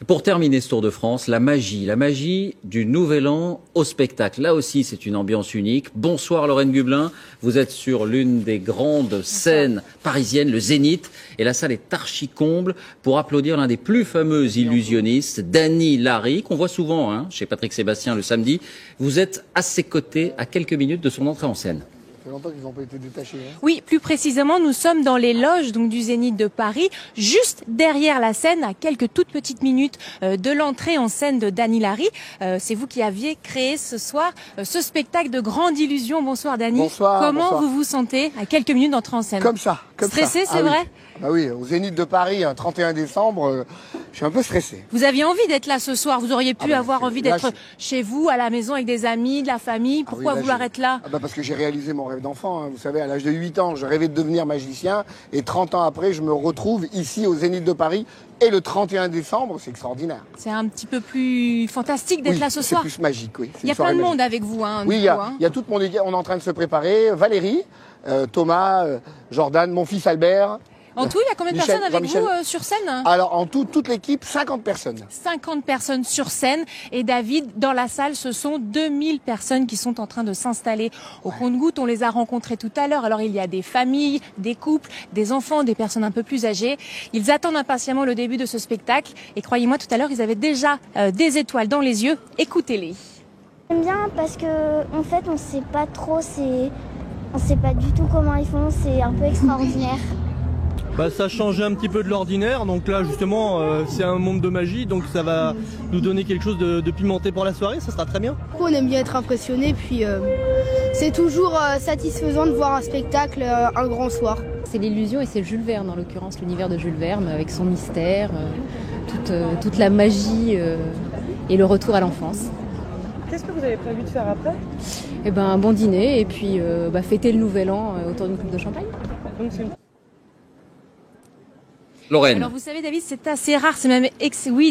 Pour terminer ce Tour de France, la magie du Nouvel An au spectacle. Là aussi, c'est une ambiance unique. Bonsoir Lorraine Gublin, vous êtes sur l'une des grandes scènes parisiennes, le Zénith, et la salle est archi-comble pour applaudir l'un des plus fameux illusionnistes, Dany Larry, qu'on voit souvent chez Patrick Sébastien le samedi. Vous êtes à ses côtés à quelques minutes de son entrée en scène. Ça fait longtemps qu'ils n'ont pas été détachés. Oui, plus précisément, nous sommes dans les loges du Zénith de Paris, juste derrière la scène, à quelques toutes petites minutes de l'entrée en scène de Dany Larry. C'est vous qui aviez créé ce soir ce spectacle de grande illusion. Bonsoir Dany. Bonsoir. Comment vous vous sentez à quelques minutes d'entrée en scène? Comme ça. Stressé, c'est vrai? Ah oui, au Zénith de Paris, 31 décembre, je suis un peu stressé. Vous aviez envie d'être là ce soir, vous auriez pu avoir envie d'être chez vous, à la maison, avec des amis, de la famille. Pourquoi vouloir être là? Parce que j'ai réalisé mon rêve d'enfant. Vous savez, à l'âge de 8 ans, je rêvais de devenir magicien. Et 30 ans après, je me retrouve ici au Zénith de Paris. Et le 31 décembre, c'est extraordinaire. C'est un petit peu magique fantastique d'être là ce soir. C'est plus magique, oui. Il y a plein de monde avec vous. Oui, il y a toute mon équipe. On est en train de se préparer. Valérie, Thomas, Jordan, mon fils Albert. En tout, il y a combien de personnes avec vous sur scène? Alors, en tout, toute l'équipe, 50 personnes. 50 personnes sur scène. Et David, dans la salle, ce sont 2000 personnes qui sont en train de s'installer au compte-gouttes. On les a rencontrés tout à l'heure. Alors, il y a des familles, des couples, des enfants, des personnes un peu plus âgées. Ils attendent impatiemment le début de ce spectacle. Et croyez-moi, tout à l'heure, ils avaient déjà des étoiles dans les yeux. Écoutez-les. J'aime bien parce que, en fait, on sait pas trop, on sait pas du tout comment ils font. C'est un peu extraordinaire. Ça change un petit peu de l'ordinaire, donc là justement c'est un monde de magie, donc ça va nous donner quelque chose de pimenté pour la soirée, ça sera très bien. On aime bien être impressionné, puis c'est toujours satisfaisant de voir un spectacle un grand soir. C'est l'illusion et c'est Jules Verne en l'occurrence, l'univers de Jules Verne avec son mystère, toute la magie et le retour à l'enfance. Qu'est-ce que vous avez prévu de faire après? Un bon dîner et puis fêter le nouvel an autour d'une coupe de champagne. Donc c'est Lorraine. Alors vous savez David, c'est assez rare, c'est même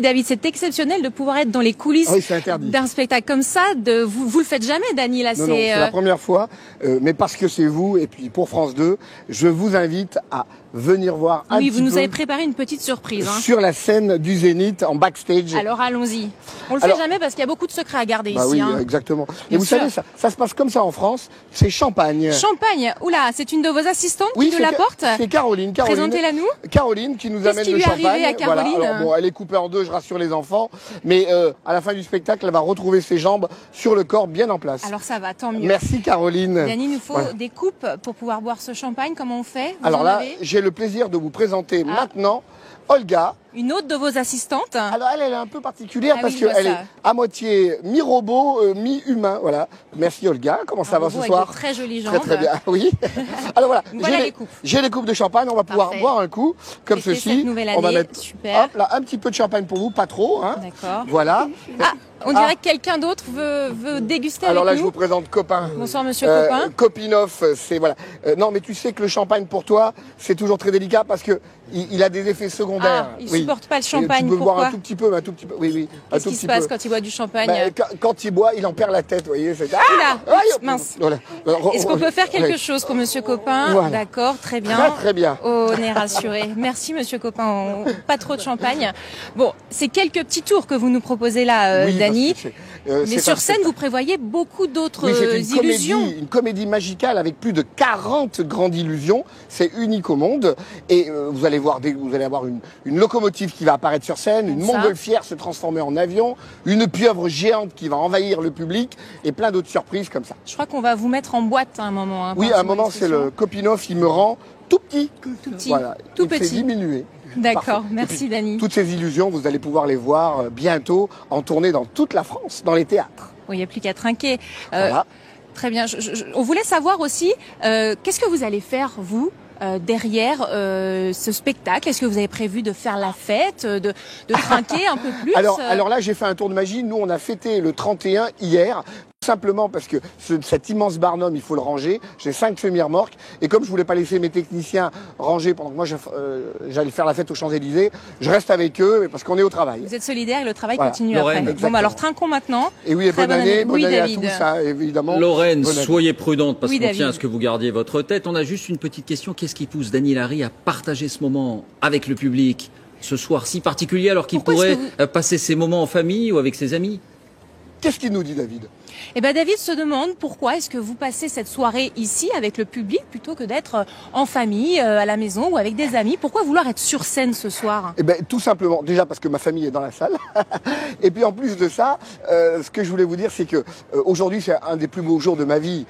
David, c'est exceptionnel de pouvoir être dans les coulisses d'un spectacle comme ça. Vous le faites jamais, Dany, là. Non, c'est la première fois, mais parce que c'est vous et puis pour France 2, je vous invite à venir voir un petit peu. Oui, vous nous avez préparé une petite surprise. Sur la scène du Zénith, en backstage. Alors allons-y. On le fait jamais parce qu'il y a beaucoup de secrets à garder ici. Oui, exactement. Et vous savez, ça se passe comme ça en France, c'est champagne. Champagne. Oula, c'est une de vos assistantes qui nous l'apporte. C'est Caroline. Présentez-la nous. Caroline qui nous amène le champagne. À Caroline voilà. Alors, elle est coupée en deux, je rassure les enfants. Mais à la fin du spectacle, elle va retrouver ses jambes sur le corps bien en place. Alors ça va, tant mieux. Merci Caroline. Dany, il nous faut des coupes pour pouvoir boire ce champagne. Comment on fait? Alors là, j'ai le plaisir de vous présenter maintenant Olga. Une autre de vos assistantes. Alors elle est un peu particulière parce qu'elle est à moitié mi-robot, mi-humain. Voilà. Merci Olga. Comment ça va ce soir? Avec de très jolies jambes. Très bien. Oui. Alors voilà. Les coupes. J'ai les coupes de champagne. On va pouvoir boire un coup comme ceci. On va mettre super. Hop là, un petit peu de champagne pour vous, pas trop. D'accord. Voilà. On dirait que quelqu'un d'autre veut déguster avec nous. Alors là, je vous présente Copain. Bonsoir, monsieur Copain. Copinoff, c'est voilà. Non, mais tu sais que le champagne pour toi, c'est toujours très délicat parce que il a des effets secondaires. Il supporte pas le champagne. Tu peux boire un tout petit peu. Oui. Qu'est-ce qui se passe quand il boit du champagne? Quand il boit, il en perd la tête, vous voyez. Mince. Voilà. Est-ce qu'on peut faire quelque chose pour monsieur Copain? Voilà. D'accord, très bien. Très bien. On est rassuré. Merci, monsieur Copain. Pas trop de champagne. Bon, c'est quelques petits tours que vous nous proposez là, Dany. Mais sur scène, vous prévoyez beaucoup d'autres illusions. Une comédie magicale avec plus de 40 grandes illusions. C'est unique au monde. Et vous allez avoir une locomotive qui va apparaître sur scène, une montgolfière se transformer en avion, une pieuvre géante qui va envahir le public et plein d'autres surprises comme ça. Je crois qu'on va vous mettre en boîte à un moment. Oui, à un moment, c'est le Copinoff, il me rend tout petit. Tout petit. Voilà. Tout petit. C'est diminué. D'accord, merci Dany. Toutes ces illusions, vous allez pouvoir les voir bientôt en tournée dans toute la France, dans les théâtres. Oui, il n'y a plus qu'à trinquer. Voilà. Très bien. On voulait savoir aussi, qu'est-ce que vous allez faire, vous, derrière ce spectacle? Est-ce que vous avez prévu de faire la fête, de trinquer un peu plus? Alors là, j'ai fait un tour de magie. Nous, on a fêté le 31 hier. Simplement parce que cet immense barnum, il faut le ranger. J'ai 5 semi-remorques. Et comme je voulais pas laisser mes techniciens ranger pendant que moi j'allais faire la fête aux Champs-Élysées, je reste avec eux parce qu'on est au travail. Vous êtes solidaires et le travail continue Lorraine, après. Bon, alors trinquons maintenant. Et oui, bonne année à David. tous, évidemment. Lorraine, soyez prudente parce qu'on David. tient à ce que vous gardiez votre tête. On a juste une petite question. Qu'est-ce qui pousse Dany Larry à partager ce moment avec le public? ce soir si particulier alors qu'il Pourquoi pourrait est-ce que passer ses moments en famille ou avec ses amis? Qu'est-ce qu'il nous dit, David? Eh ben David se demande pourquoi est-ce que vous passez cette soirée ici avec le public plutôt que d'être en famille, à la maison ou avec des amis. Pourquoi vouloir être sur scène ce soir? Eh ben, tout simplement, déjà parce que ma famille est dans la salle. Et puis en plus de ça, ce que je voulais vous dire, c'est que aujourd'hui, c'est un des plus beaux jours de ma vie.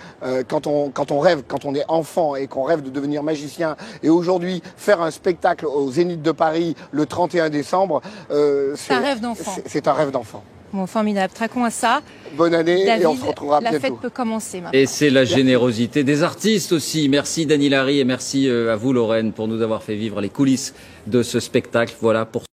Quand on rêve, quand on est enfant et qu'on rêve de devenir magicien. Et aujourd'hui, faire un spectacle au Zénith de Paris le 31 décembre, C'est un rêve d'enfant. C'est un rêve d'enfant. Bon, formidable. Traquons à ça. Bonne année David, et on se retrouvera la bientôt. fête peut commencer maintenant. Et c'est la générosité des artistes aussi. Merci Dany Larry et merci à vous Lorraine pour nous avoir fait vivre les coulisses de ce spectacle. Voilà pour